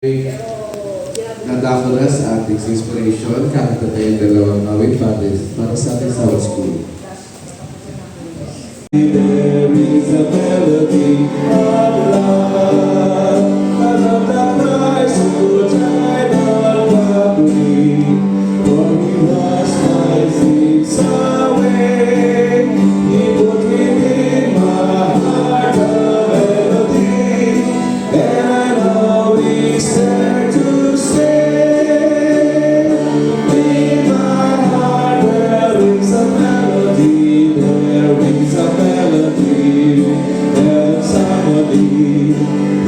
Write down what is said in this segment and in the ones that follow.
Nadako na sa ating inspiration, kanta tayong dalawang awit para sa ating Sabbath School. There is a melody of love, of the Christ who died on Calvary, for He washed my sins away. He put within my heart a melody, and I know He's there to stay. In my heart there is a melody, there is a melody, there's harmony.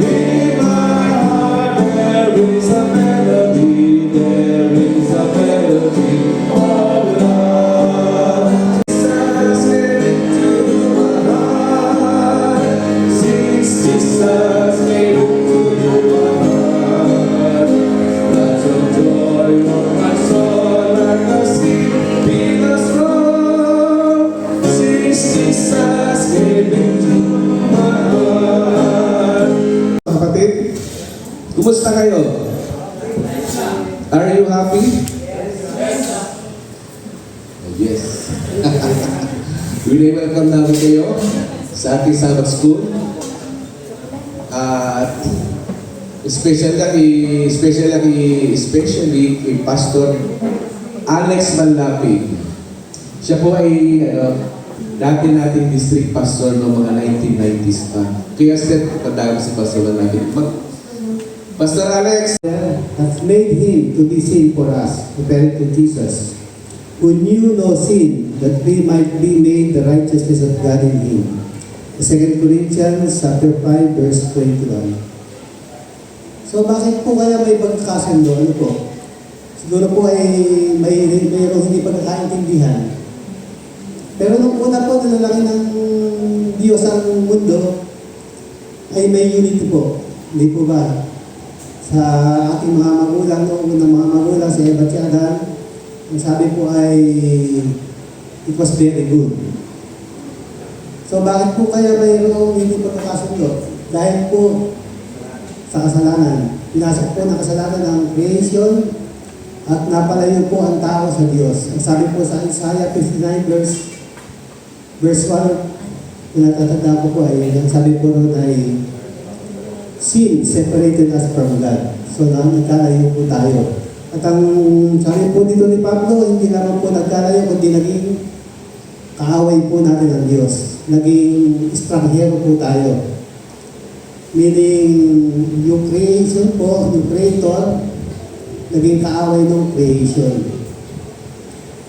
In my heart there is a melody, there is a melody of love. Jesus came into my heart, since Jesus came into my heart. Let your joy warm my soul like the sea, be the strong. Since Jesus came into my heart. Kapatid, kumusta kayo? Are you happy? Yes. We welcome namin kayo sa ating Sabbath School. At especially kay Pastor Alex Manlapig. Siya po ay dati nating district pastor noong mga 1990s pa. Kaya tandaan si Pastor Manlapig. Pastor Alex has made him to be sin for us, referring to Jesus, who knew no sin, that we might be made the righteousness of God in him. 2 Corinthians chapter 5, verse 21. So bakit po kaya may pagkakasundo? Ano po? Siguro po ay mayroong hindi pagkakaintindihan. Pero nung una po, nalalaki ng Diyos ang mundo, ay may unity po. Hindi po ba? Sa ating mga magulang, noong unang mga magulang, sa Eva at Adan, ang sabi po ay, it was very good. So bakit po kaya mayroong hindi pagkakasundo? Dahil po sa kasalanan. Pinasok po ng kasalanan ng creation at napalayo po ang tao sa Diyos. Ang sabi po sa Isaiah 59 verse 1, natatanda ko po ay, ang sabi po ron ay, sin separated us from God. So nagkalayo po tayo. At ang sabi po dito ni Pablo, hindi naman po nagkalayo, kundi naging kaaway po natin ang Diyos. Naging estranghero po tayo. Meaning, yung creation po, yung creator, naging kaaway ng creation.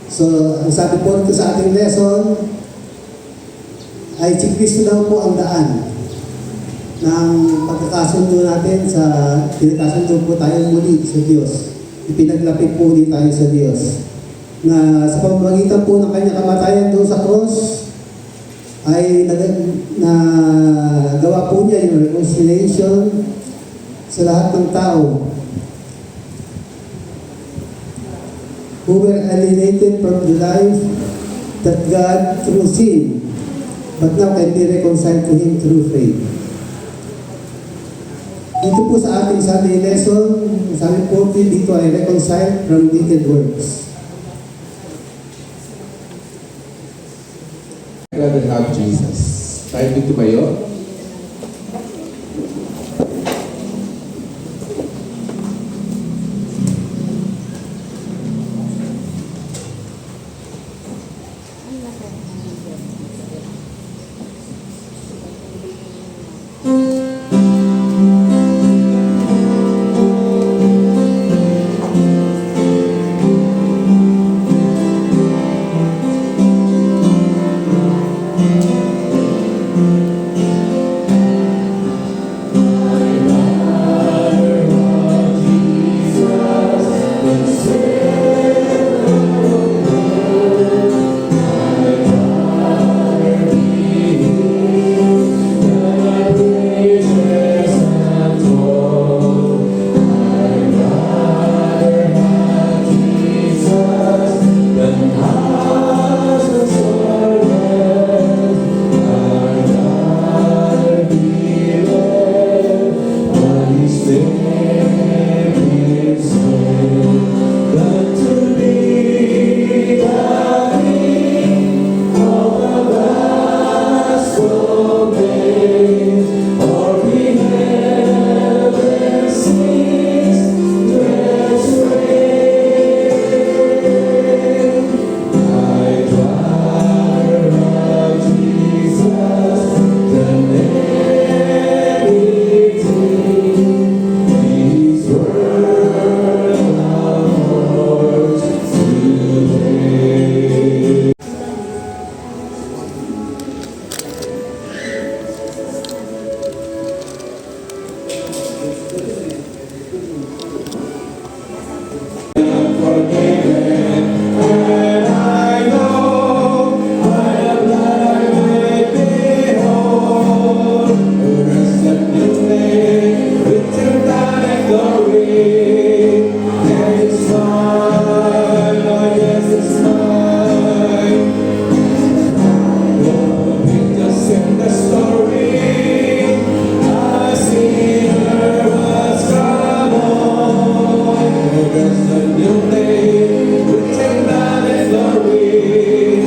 So, ang sabi po ito sa ating lesson, ay si Kristo daw po ang daan ng pagkakasundo natin sa pinagkasundo po tayo muli sa Diyos. Ipinaglapit po ulit tayo sa Diyos. Na sa pamamagitan po ng kanyang kamatayan doon sa cross, ay nagawa po niya yung reconciliation sa lahat ng tao who were alienated from the life that God through sin, but now can be reconciled to Him through faith. Dito po sa ating Sunday lesson, sabi po dito ay reconciled from wicked works. I'd rather have Jesus. Tayo dito ba yun? and it's mine, oh yes, it's mine. Oh, just in the story, I see her was come on. Oh, there's a new day, written down in glory,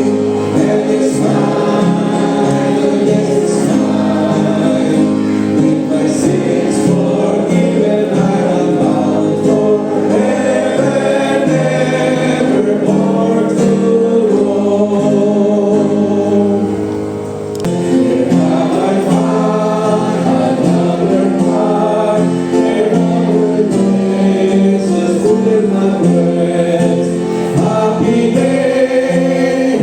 and it's mine, oh yes, it's mine. With my sins forgiven, I am bound forever and evermore to roam. Here have I found another heart, another grace was put in my breast. Happy day,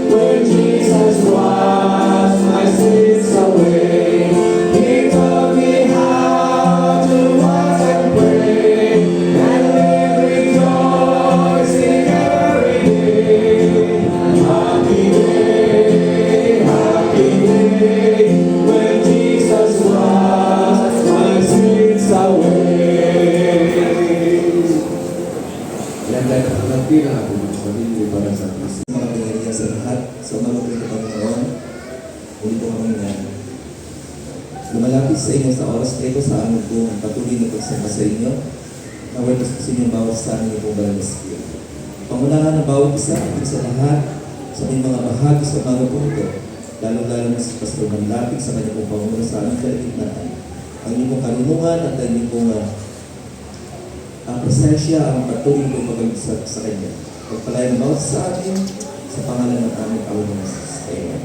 when Jesus washed my sins away. He taught me how to watch and pray, and live rejoicing every day. Happy day, when Jesus washed my sins away. Yan dahil ang nagpila ako ng sarili para sa Kristo. Mga pinagaya sa lahat, sa umagang ito Panginoon, muli po kami na lumalapit sa inyo sa oras na ito sa aming pong patuloy na pagsama sa inyo, naway po sa inyong bawat sa aming pong Banal na Espiritu. Pangunahan ng bawat isa at sa lahat sa aming mga bahagi sa umagang po ito, lalo-lalo na si Pastor Manlapig sa kanyang pong panguna sa aming kalagitnaan. Ang inyong pong karunungan at ang inyong pong ang presensya, ang patuloy pong pag-agusap sa kanya. Pagpalayan ng bawat sa amin, sa pangalan ng aming Panginoon na Jesus. Amen.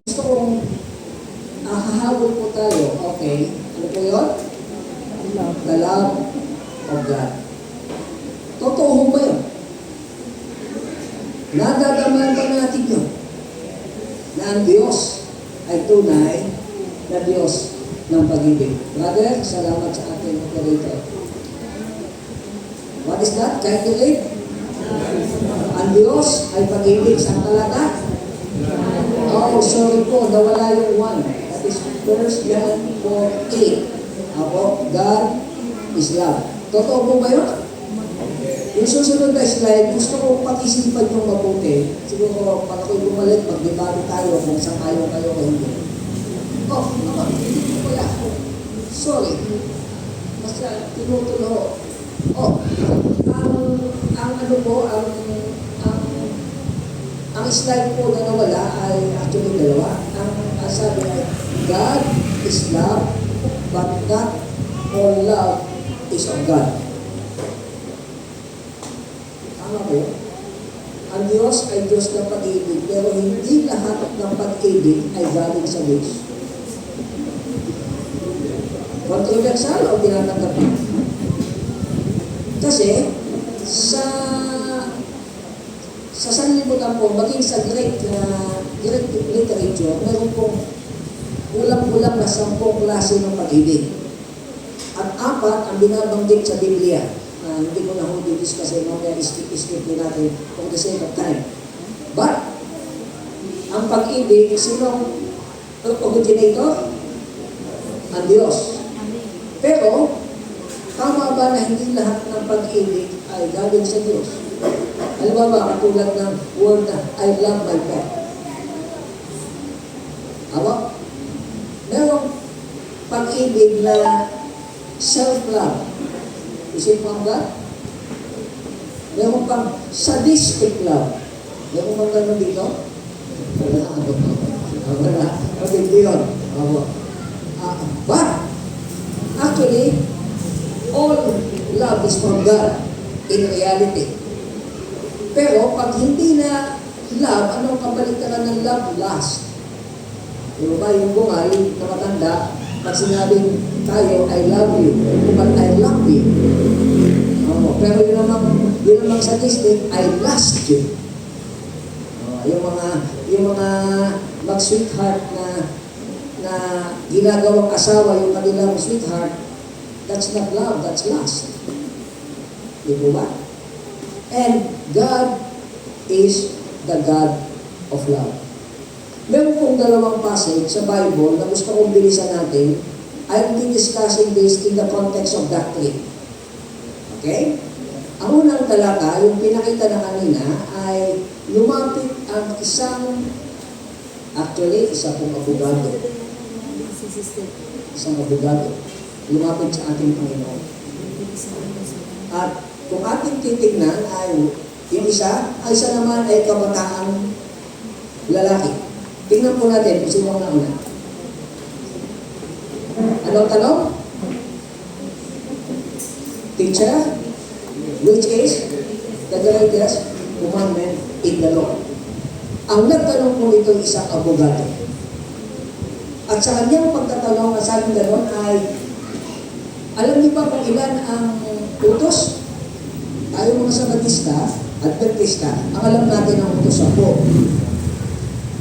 Gusto kong hahabol po tayo, okay? Ano po yun? The love of God. Totoo ho ba yun? Nadadamayan ba natin yun? Na ang Diyos ay tunay na Diyos ng pag-ibig. Brother, salamat sa ating operator. What is that? Calculate? Ang Diyos ay pag-ibig sa talata. Oh, sorry po, nawala yung 1. That is 1 John 4:8. Ako, God is love. Totoo po ba yun? Yung susunod na slide, gusto ko pag-isipan yung mabuti. Siguro, pag ako'y bumalik, magdebate tayo kung saan kayo o hindi. Oh, hindi ko pala. Sorry. Mas tinutulo. Oh, ang ano po, ang slide po na nawala ay actually dalawa. Ang sabi ay, God is love, but not all love is of God. Tama po? Ang Diyos ay Diyos ng pag-ibig, pero hindi lahat ng pag-ibig ay galing sa Diyos. Kontroversial o tinatanggap niyo? Kasi, sa sanlibutan po, maging sa Greek literature, meron pong kulang-kulang na 10 klase ng pag-ibig. At 4 ang binabanggit sa Biblia. Hindi ko na ho-discuss kasi mamaya skip natin for the sake of time. But, ang pag-ibig, sinong originator? Ang Diyos. Pero, tama ba na hindi lahat ng pag-ibig ay galing sa Diyos? Halimbawa, katulad ng word na, I love my pet. Awa? Merong pag-ibig na self-love. Isip mo ang God? Meron pang sadistic love. Meron pang gano'n dito? Wala. Hindi yun. But, actually, all love is from God in reality. Pero pag hindi na love, anong kabaliktaran ng love? Lust. Diba ba yung bungal na matanda, pag sinabing tayo, I love you, but I love you. Pero yun namang statistic, I lust you. Yung mga mag-sweetheart na ginagawang asawa yung kanilang sweetheart, that's not love, that's lust. Di ba? And God is the God of love. Meron pong dalawang passage sa Bible na gusto kong bilisan natin. I'll be discussing this in the context of doctrine. Okay? Ang unang talata, yung pinakita na kanina, ay lumapit ang isa pong abogado. Isang abogado. Lumapit sa ating Panginoon. At kung ating titignan ay yung isa naman ay kabataang lalaki. Tingnan po natin kung sino ang nauna. Anong tanong? Teacher, which is the greatest commandment in the law? Ang nagtanong po ito isang abogado. At sa kanyang pagtatanong, sa ating gano'n ay, alam niyo ba kung ilan ang utos? Tayo mga Sabatista, Adventista, ang alam natin ang utos 10.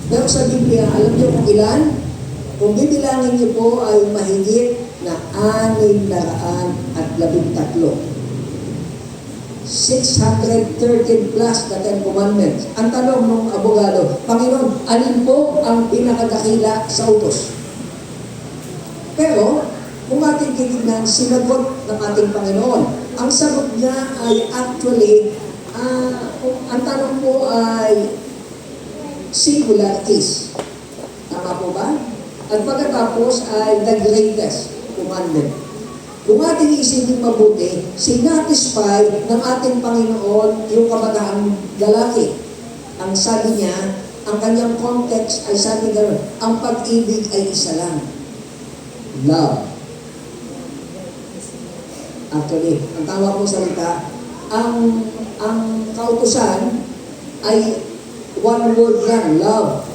Pero sa Biblia, alam niyo kung ilan? Kung bibilangin niyo po ay mahigit na 613. 613 plus the 10 commandments. Ang tanong ng abogado, Panginoon, alin po ang pinakadakila sa utos? Pero, kung ating titignan, sinagot ng ating Panginoon. Ang sagot niya ay actually, ang tanong po ay singular is. Tama po ba? At pagkatapos ay the greatest commandment. Kung ating isipin mabuti, sinatisfy ng ating Panginoon yung kabataang lalaki. Ang sabi niya, ang kanyang context ay sabi gano'n, ang pag-ibig ay isa lang. Love. Actually, ang tawag kong salita, ang kautusan ay one word lang, love.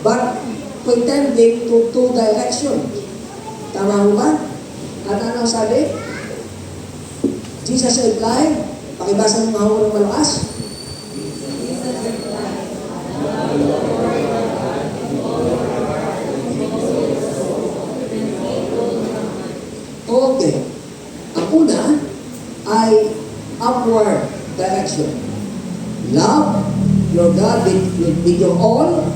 But pretending to two directions. Tama mo ba? At anong sabi? Jesus replied, pakibasa ng mahal ng malakas. Okay. Ang una ay upward direction. Love your God with your all,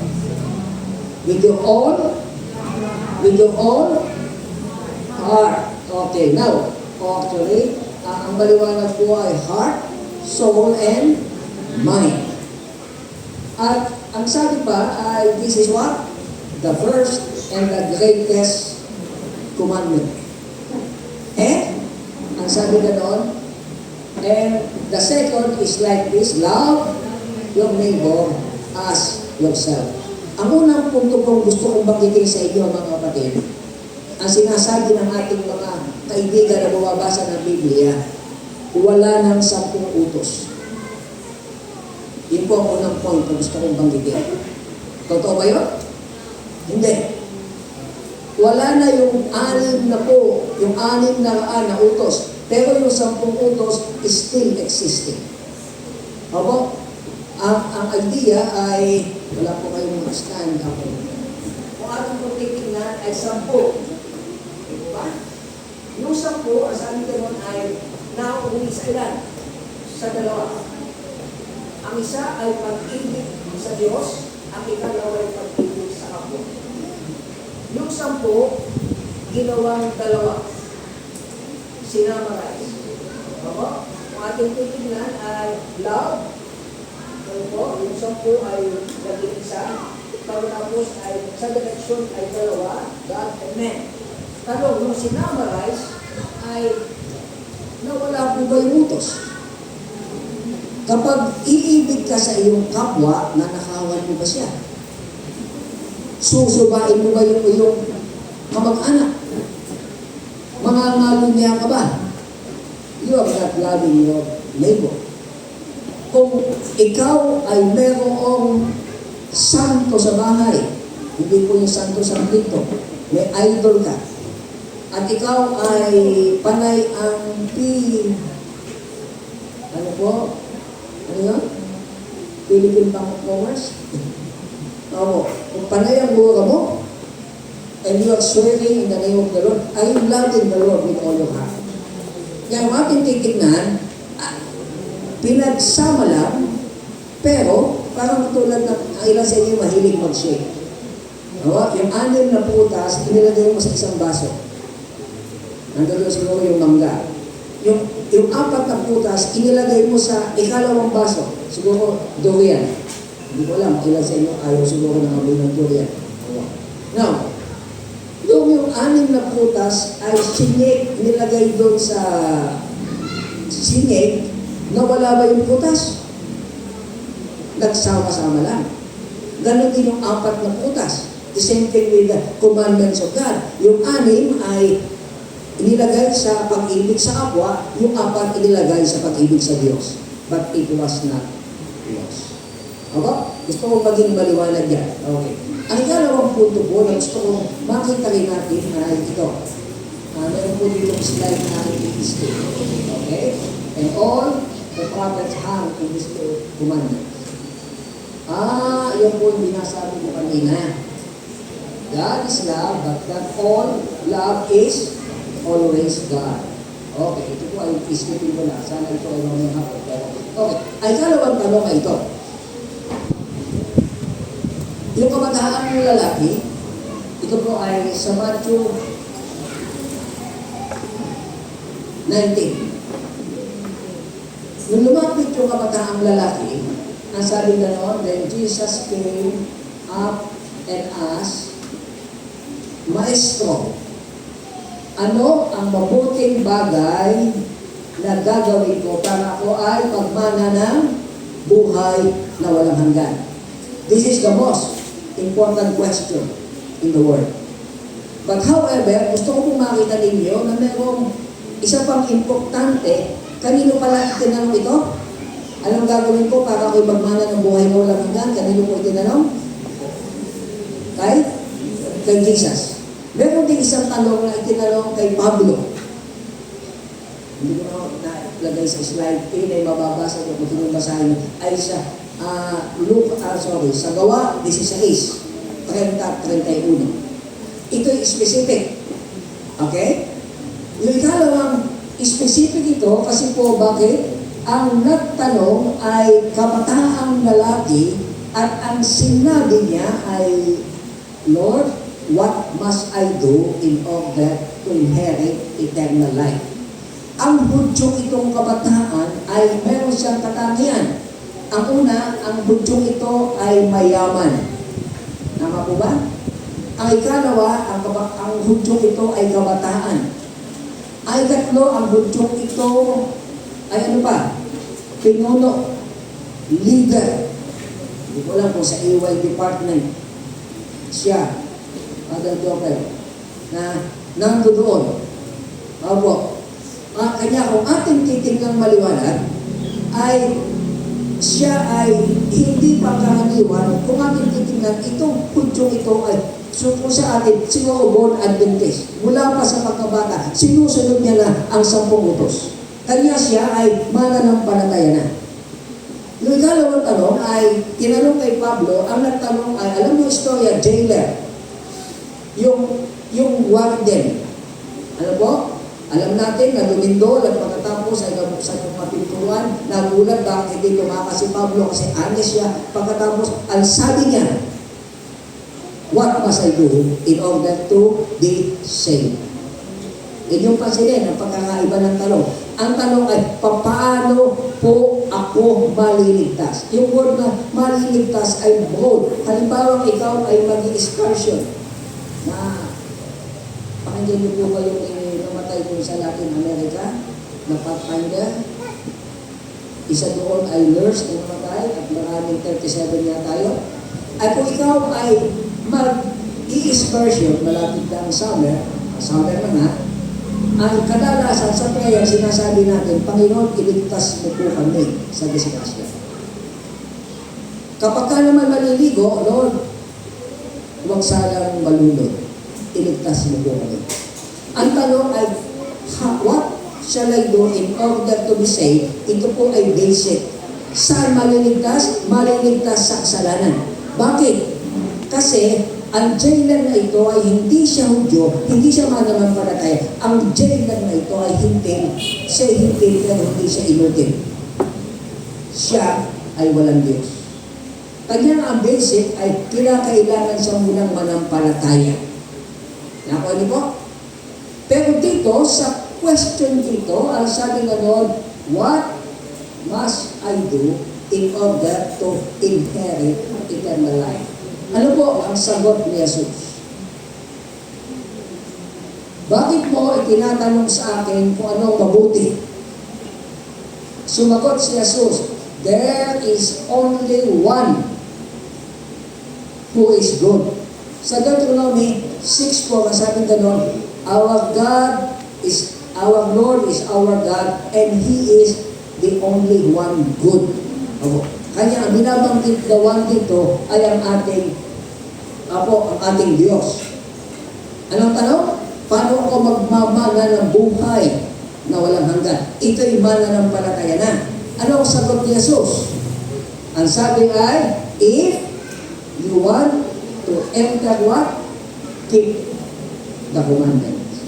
with your all, with your all heart. Okay, now, actually, ang maliwanag po ay heart, soul, and mind. At ang sabi pa ay, this is what? The first and the greatest commandment. And, ang sabi ganoon, and the second is like this, love your neighbor as yourself. Ang unang punto kong gusto kong banggitin sa inyo, mga kapatid, ang sinasabi ng ating mga kaibigan na bumabasa ng Biblia, wala ng 10 utos. Yun po ang unang point na gusto kong banggitin. Totoo ba yun? Hindi. Wala na yung 6 na utos. Pero yung 10 utos is still existing. Opo? Ang idea ay, wala po kayong mga stand up. Kung ating kong titignan ay 10. Diba? Yung 10, ang sabi ko nun ay nauwi sa ilan? Sa 2. Ang isa ay pag-ibig sa Diyos, ang ikalawa ay pag-ibig sa kapwa. Yung 10, ginawang 2. Sinamarize. Opo? Kung ating titignan ay love. Opo? Yung 10 ay naging isa. Pagkatapos ay sa direksyon ay 2, God and man. Tanong, yung sinamarize ay nawala po ba yung utos? Kapag iibig ka sa iyong kapwa, nanakawan mo ba siya? Susubain mo ba yung kamag-anak. Mangangalunya ka ba? You are not loving your neighbor. Kung ikaw ay merong santo sa bahay, hindi po yung santo sa dito, may idol ka, at ikaw ay panay ang ano po? Ano yun? Philippine Bank of Commerce? Oo. Kung panay ang buha mo, and you are swearing in the name of the Lord, are you loving the Lord with all your heart? Kaya ang ating titignan, pinagsama lang, pero parang tulad na ang ilan sa inyo mahilig mag-shake. Yung 6 na putas, inilagay mo sa isang baso. Nandun siguro yung mangga. Yung 4 na putas, inilagay mo sa ikalawang baso. Siguro durian. Hindi ko alam, ilan sa inyo ayaw siguro ng amoy ng durian. Now, yung 6 na putas ay sinig, nilagay doon sa sinig, nawala ba yung putas? Nagsama-sama lang. Ganon din yung 4 na putas. The same thing with the commandments of God. Yung 6 ay inilagay sa pag-ibig sa kapwa, yung 4 inilagay sa pag-ibig sa Diyos. But it was not Diyos. Aba? Gusto ko maging maliwanag yan. Okay. Ang ikalawang punto po na gusto kong makita rin natin ay ito. Meron po dito slide na i-display. Okay? And all the prophets hang in this commandment. Yan po yung binasabi ko kanina. God is love, but not all love is always God. Okay, ito po ay isipin ko na. Sana ito ay mga hapon. Okay, ay kalawang tanong ay ito. Yung kabataan ng lalaki, ito po ay sa Matthew 19. Nung lumapit yung kabataang lalaki, ang sabi na noon, then Jesus came up and asked, Maestro, ano ang mabuting bagay na gagawin ko para ako ay magmana ng buhay na walang hanggan? This is the most important question in the world. But however, gusto ko pong makita ninyo na mayroong isa pang importante. Kanino pala itinanong ito? Anong gagawin ko para ako'y magmana ng buhay na walang hanggan? Kanino po itinanong? Kay Jesus. Meron din isang tanong na itinanong kay Pablo. Hindi ko na lagay sa slide. Ay mababasa ko kung basahin ay sa sa Gawa 16, 30-31. Ito ay specific. Okay? Yung ikalawang specific ito kasi po bakit? Ang nagtanong ay kabataang lalaki at ang sinabi niya ay, Lord, what must I do in order to inherit eternal life? Ang hudyong itong kabataan ay meron siyang katangian. Ang una, ang hudyong ito ay mayaman. Tama po ba? Ang ikalawa, ang hudyong ito ay kabataan. Ang ikatlo, ang hudyong ito ay ano pa? Pinuno. Leader. Hindi ko alam kung sa AY department siya, Father Joker, na nandoon. Opo. Kanya kung ating titignan maliwanag, ay siya ay hindi pagkakaniwan kung ating titignan itong pudyong ito ay kung sa atin, siguro born Adventist. Mula pa sa pagkabata, sinusunod niya na ang 10 utos. Kanya siya ay mananampalataya na. Yung ikalawang tanong ay, tinanong kay Pablo, ang nagtanong ay, alam mo istorya, jailer. Yung warden. Ano po? Alam natin na lumindol at pagkatapos ay nabuksan yung mapintuan, nagulat bakit hindi tumakas si Pablo kasi honest siya. Pagkatapos, ang sabi niya, what must I do in order to be saved? Inyong pansinin ang pagkakaiba ng tanong. Ang tanong ay, paano po ako maliligtas? Yung word na maliligtas ay broad. Halimbawa, ikaw ay mag-excursion na pakinggan niyo po ba yung namatay po sa Latin America na Pathfinder? Isa doon ay nurse na namatay at maraming 37 niya tayo. Ay kung ikaw ay ES version, malapit na ang summer na nga, ang kadalasan sa prayer, sinasabi natin, Panginoon, iligtas mo po kami sa disgrasya. Kapag ka naman maliligo, Lord, huwag sanang malulod. Iligtas mo po kami. Ang tanong ay, what shall I do in order to be saved? Ito po ay basic. Saan maliligtas? Maliligtas sa kasalanan. Bakit? Kasi ang jailer na ito ay hindi siya Hudyo, hindi siya mananampalataya. Ang jailer na ito ay hintil. Siya ay hintil pero hindi siya inutil. Siya ay walang Diyos. Kanya ang basic ay kinakailangan siya munang manampalataya. Nakuha niyo po? Pero dito, sa question dito, ang sabi nga doon, what must I do in order to inherit eternal life? Ano po ang sagot ni Jesus? Bakit mo itinatanong sa akin kung anong mabuti? Sumagot si Jesus, there is only one who is good. Sa Deuteronomy 6 po, sabi ganon, our Lord is our God, and He is the only one good. Kanya ang binabanggit na one dito ay ang ating Diyos. Anong tanong? Paano ako magmamana ng buhay na walang hanggan? Ito'y mananampalataya na. Ano ang sagot ni Jesus? Ang sabi ay, if you want to enter what? Keep the commandments.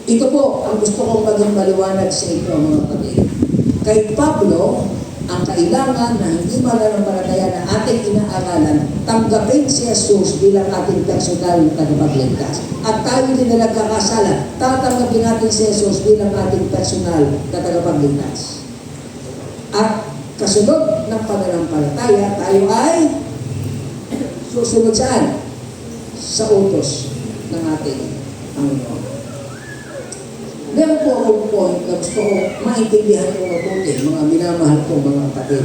Ito po ang gusto kong maging maliwanag sa inyo, mga kapatid. Kay Pablo, ang kailangan na hindi mananampalataya na ating inaaralan, tanggapin si Jesus bilang ating personal na tagapagligtas. At tayo din na nagkakasala, tatanggapin natin si Jesus bilang ating personal na tagapagligtas. At kasunod ng pananampalataya, tayo ay susunod saan? Sa utos ng ating Panginoon. Meron po akong point na gusto ko maintindihan ko mabuti, mga minamahal kong mga kapatid.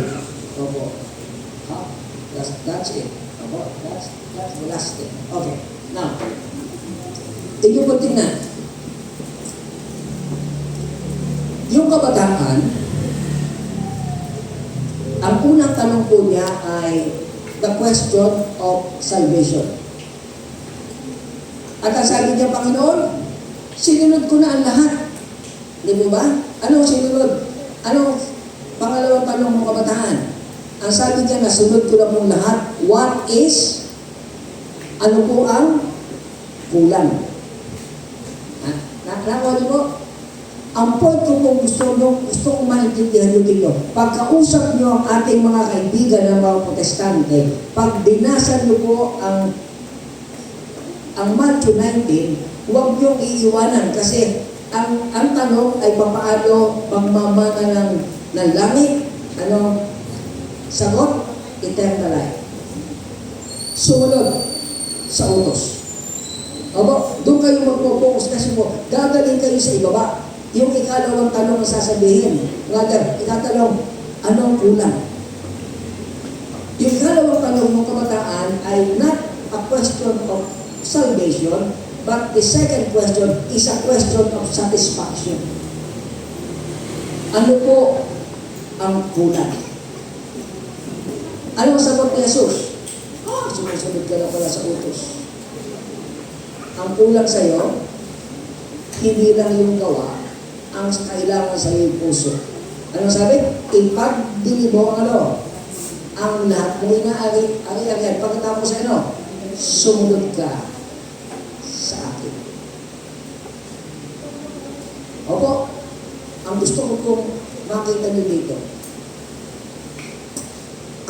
Opo. That's it. Opo. That's the last thing. Okay. Now, tingnan po tingnan. Yung kabataan, ang unang tanong po niya ay the question of salvation. At ang sabi niya, Panginoon, sinunod ko na ang lahat. Di ba ba? Ano sinunod? Ano pangalawang tanong mo kabataan? Ang sabi niya, nasunod ko na mong lahat. What is? Ano po ang kulang? Nakuha niyo po? Ang point ko kung gusto kong maintindihan nyo dito, pagkausap nyo ang ating mga kaibigan ng mga protestante, pag binasa nyo po ang Matthew 19, huwag nyo iiwanan kasi ang tanong ay papaano pagmamana ng langit. Ano? Sagot? Eternal life. Sumunod sa utos. Opo, doon kayo magpo-focus kasi po, dadaling kayo sa ibaba. Yung ikalawang tanong ang sasabihin, rather, ikatanong, anong kulang? Yung ikalawang tanong ng kabataan ay not a question of salvation, but the second question is a question of satisfaction. Ano po ang kulang? Ano ang sagot ni Jesus? Sumusunod ka na pala sa utos. Ang kulang sa'yo, hindi lang yung gawa, ang kailangan sa iyong puso. Ano sabi? Ipagdili mo ang lahat mo inaari. Pagkatapos sumunod ka sa akin. Opo, ang gusto ko kong makita niyo dito,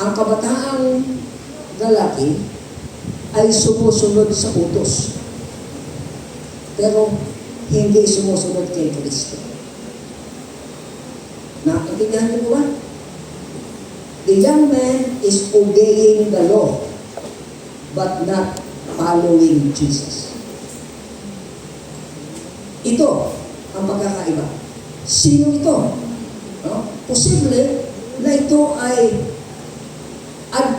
ang kabataang lalaki ay sumusunod sa utos. Pero hindi sumusunod kay Kristo. Naintindihan niyo ba? The young man is obeying the law, but not following Jesus. Ito ang pagkakaiba. Sino ito? No? Posible na ito ay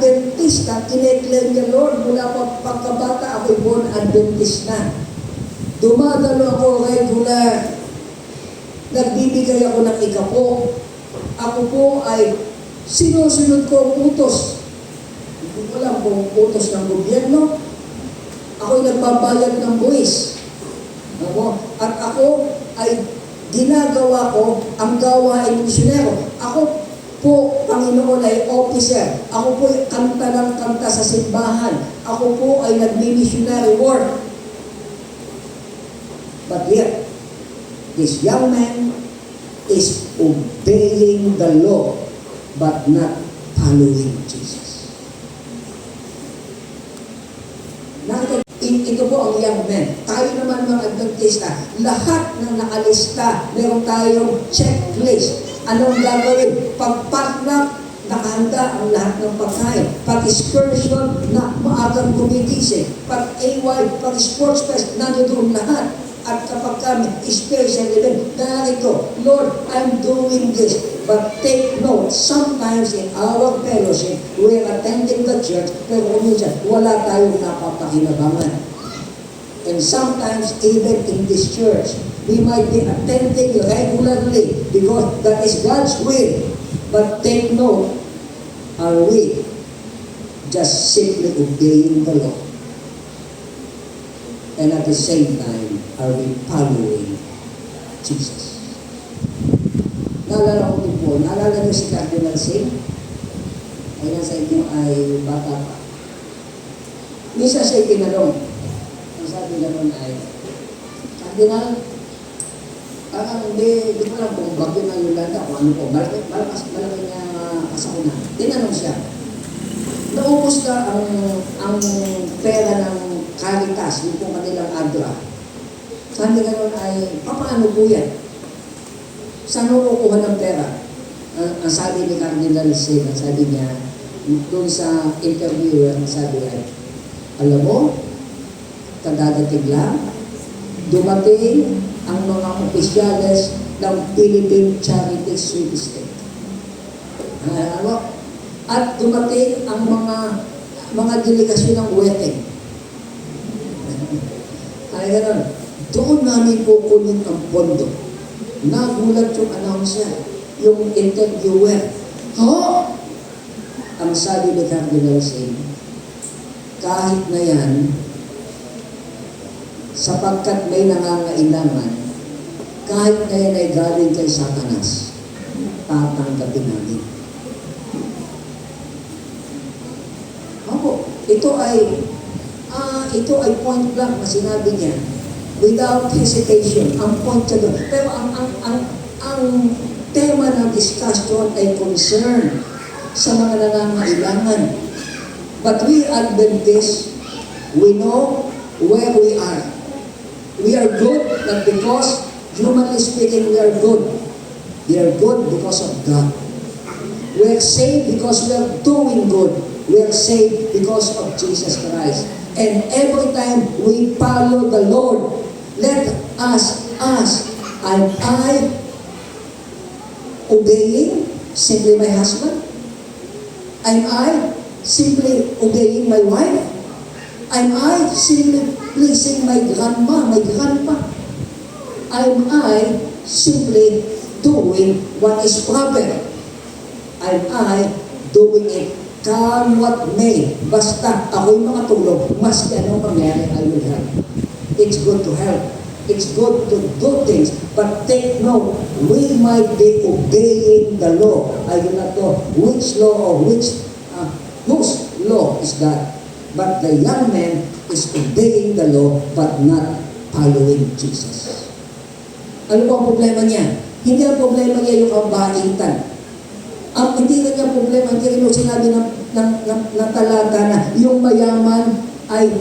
Adventista, kineclaim niya, Lord, mula pa pagkabata ako'y born Adventist na. Dumadalo ako regular. Nagbibigay ako ng ikapo. Ako po ay sinusunod ko ang utos. Hindi ko alam kung utos ng gobyerno. Ako'y nagbabayad ng buwis. At ako ay ginagawa ko ang gawain ng misyonero. Ako po, Panginoon, ay officer. Ako po ay kanta ng kanta sa simbahan. Ako po ay nagmi-missionary work. But yet, this young man is obeying the law but not following Jesus. Ito po ang young man. Tayo naman mga Adventista, lahat ng nakalista, meron tayong checklist. Anong gagawin? Pag-partner, nakahanda ang lahat ng pagkain. Pag-excursion, na maagang gumigising. Pag-AY, pag-sports fest, nandoon lahat. At kapag kami, special event, narito, Lord, I'm doing this. But take note, sometimes in our fellowship, we're attending the church, pero minsan, wala tayong napapakinabangan. And sometimes, even in this church, we might be attending regularly because that is God's will. But take note, are we just simply obeying the law? And at the same time, are we following Jesus? Naalala ko po, naalala niyo si Cardinal Sin? Ay nasa inyo ay bata pa. Minsan siya tinanong, ang sabi naman ay, Cardinal, parang hindi ko alam kung bagyo ng Yolanda, kung ano po, malaki niya kasakuna. Tinanong siya, naubos ka ang pera ng Caritas, yung pong kanilang adra. Sabi nga nun ay, paano po yan? Saan mo kukuha ng pera? Ang sabi ni Cardinal Sin, ang sabi niya, doon sa interviewer, ang sabi ay, alam mo, kadadating lang, dumating ang mga opisyales ng Philippine Charity Service. At dumating ang mga delegasyon ng wedding. Ay gano'n, doon namin kukunin ang pondo. Nagulat yung announcer, yung interviewer. Ho! Ang sabi ni Cardinal Sin, kahit na yan, sapagkat may nangangailangan, kahit na yan ay galing kay Satanas, tatanggapin namin. Opo, ito ay point blank na sinabi niya, without hesitation, ang point siya doon. Pero ang tema ng discussion ay concern sa mga nangangailangan. But we Adventists, we know where we are. We are good, not because, humanly speaking, we are good. We are good because of God. We are saved because we are doing good. We are saved because of Jesus Christ. And every time we follow the Lord, let us ask, am I obeying simply my husband? Am I simply obeying my wife? Am I simply pleasing my grandma, my grandpa? Am I simply doing what is proper? Am I doing it come what may? Basta ako'y makatulog, maski anong mangyari, I will help. It's good to help. It's good to do things. But take note, we might be obeying the law. I do not know which law or whose law is that. But the young man is obeying the law but not following Jesus. Ano po ang problema niya? Hindi ang problema niya yung kabaitan. Ang hindi na niya problema, hindi rin yung sinabi ng talata na yung mayaman ay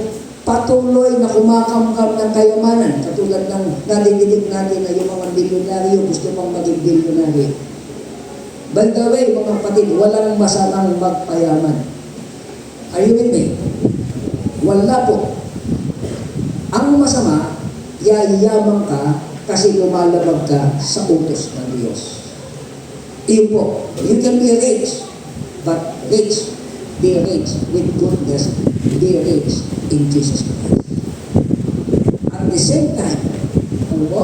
patuloy na kumakamkam ng kayamanan. Katulad ng nadidinig natin na yung mga bilyonaryo gusto pang maging bilyonaryo. By the way, mga kapatid, walang masamang magpayaman. Are you with me? Wala po. Ang masama, yayaman ka kasi lumalabag ka sa utos ng Diyos. Iyon po, you can be rich, but rich be rich with goodness, be rich in Jesus Christ. At the same time, ano po?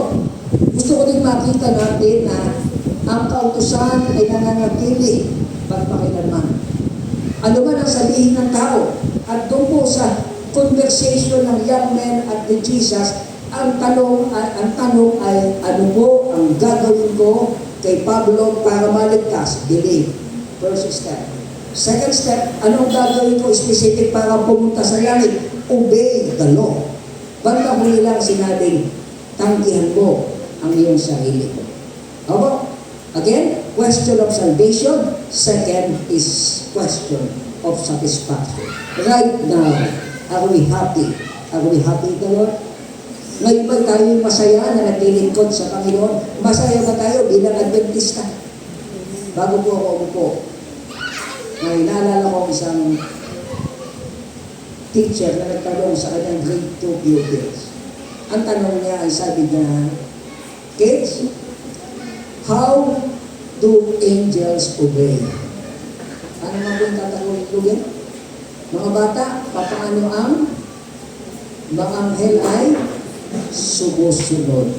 Gusto ko din makita natin na ang kautusan ay nananatili pagpakilaman. Ano man ang sabihin ng tao, at doon po sa conversation ng young men at the Jesus, ang tanong ay ano po ang gagawin ko kay Pablo para maligtas? Believe. First step. Second step, anong gagawin ko specific para pumunta sa langit? Obey the law. Banda mo nilang sinabing, tanggihan mo ang iyong sarili. Okay? Again, question of salvation. Second is question of satisfaction. Right now, are we happy? Are we happy with the Lord? Ngayon ba tayo masaya na naglilingkod sa Panginoon? Masaya ba tayo bilang Adventista? Bago po ako umupo, may naalala ko isang teacher na nagtanong sa kanyang grade 2 pupils. Ang tanong niya ay sabi niya, kids, how do angels obey? Ano nga po yung tatanungin ko yan? Mga bata, papaano ang mga anghel ay sumusunod?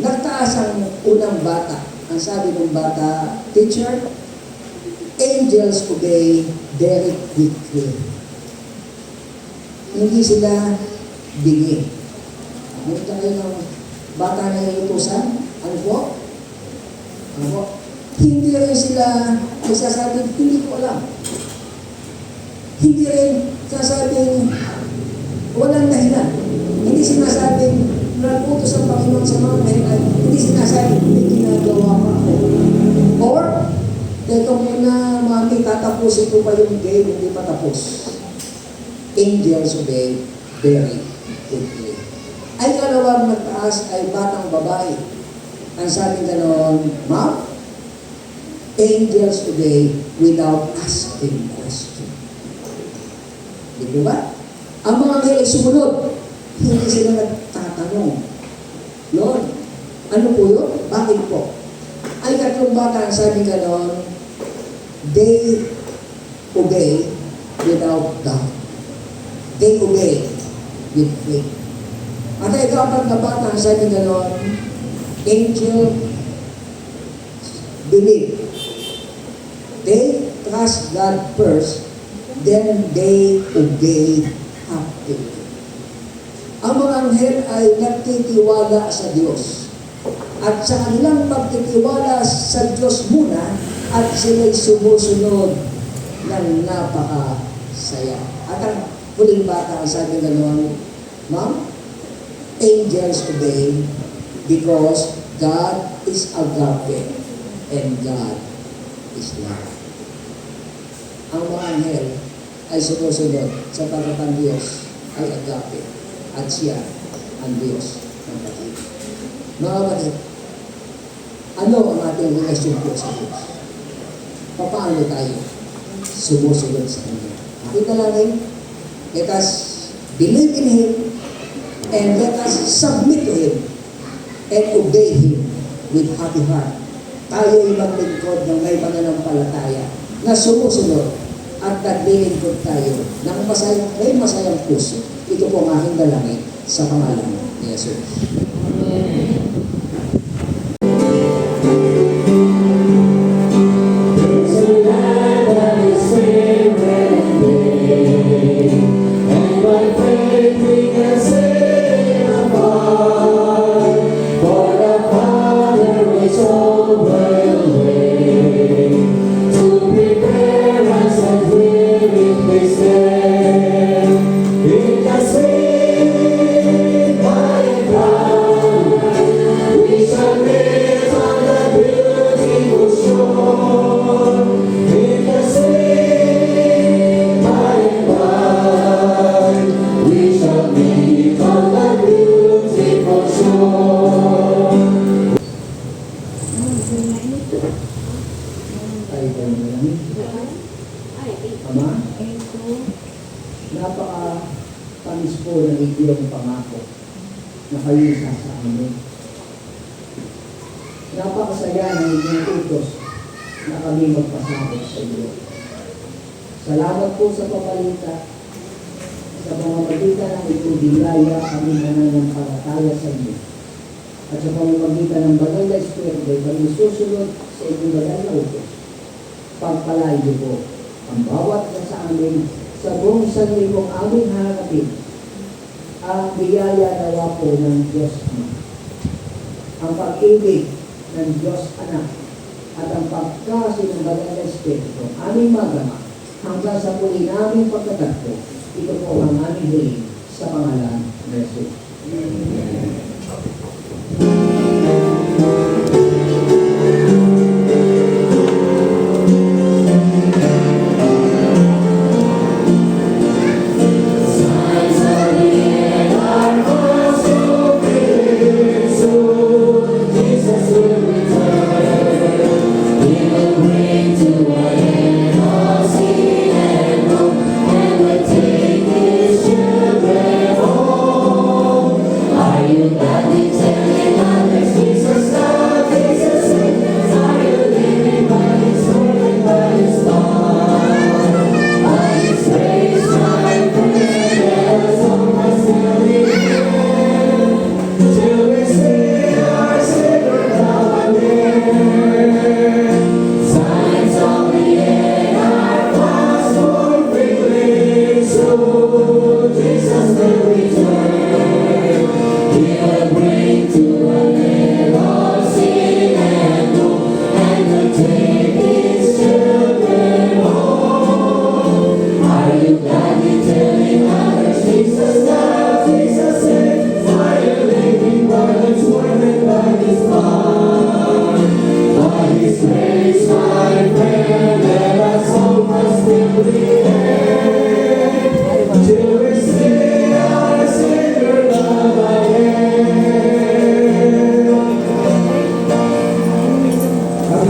Nagtaas ang unang bata. Ang sabi ng bata, teacher, angels obey very quickly. Hindi sila bingi. Nakita kayo ng bata na iutusan? Ano po? Ano po? Hindi rin sila nagsasabi, hindi ko alam. Hindi rin sasabing walang dahilan. Hindi sinasabing nag-utos ang Panginoon sa mga dahilan. Hindi sinasabing hindi ginagawa pa ako. Or, teka muna, mami, tatapusin ko pa yung game, hindi pa tapos. Angels obey very quickly. Ay kalawang nagtaas ay batang babae. Ang sabi ganoon, Ma'am, angels obey without asking question. Di ba ba? Ang mga anghel ay sumunod. Hindi sila nagtatanong. Lord, ano po yun? Bakit po? Ay tatlong bata ang sabi ganoon, they obey without doubt. They obey with faith. At ay kapat na bata ang sabi ganoon, angel believe. They trust God first, then they obey happily. Ang mga anghel ay nagtitiwala sa Diyos. At sa kanilang pagtitiwala sa Diyos muna, at sila'y sumusunod ng napakasaya. At ang huling bata ang sabi ganoon, Ma'am, angels obey because God is agape and God is love. Ang mga anghel ay sumusunod sa ang Diyos ay agape at siya ang Diyos ng pag-ibig. Mga kapatid, ano ang ating relasyon po sa Diyos? Paano tayo sumusunod sa Kanya? Nakita natin, let us believe in Him and let us submit to Him and obey Him with happy heart. Tayo ay maglingkod ng may pananampalataya na sumusunod at naglilingkod tayo ng may masayang puso. Ito po ang aking dalangin sa pangalan ni Jesus. Ama, napaka-tamis po ng iyong pangako na kayo sa amin. Napakasaya ng inyong utos na kami magpasakot sa iyo. Salamat po sa pamalita. Sa pamamagitan ng ito, biyaya kami nananampalataya sa inyo. At sa pamamagitan ng banal na Espiritu ay kami susunod sa inyong banal na utos. Pagpalain niyo po ang bawat isa sa amin sa buong sanlibong aming harapin. Ang biyaya nawa po ng Diyos Ama, ang pag-ibig ng Diyos Anak, at ang pagkasi ng banal na Espiritu, aming magama, hanggang sa muli naming pagkatagpo. Ito po ang aming hiling sa pangalan ng Jesus.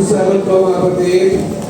Salamat po mga kapatid.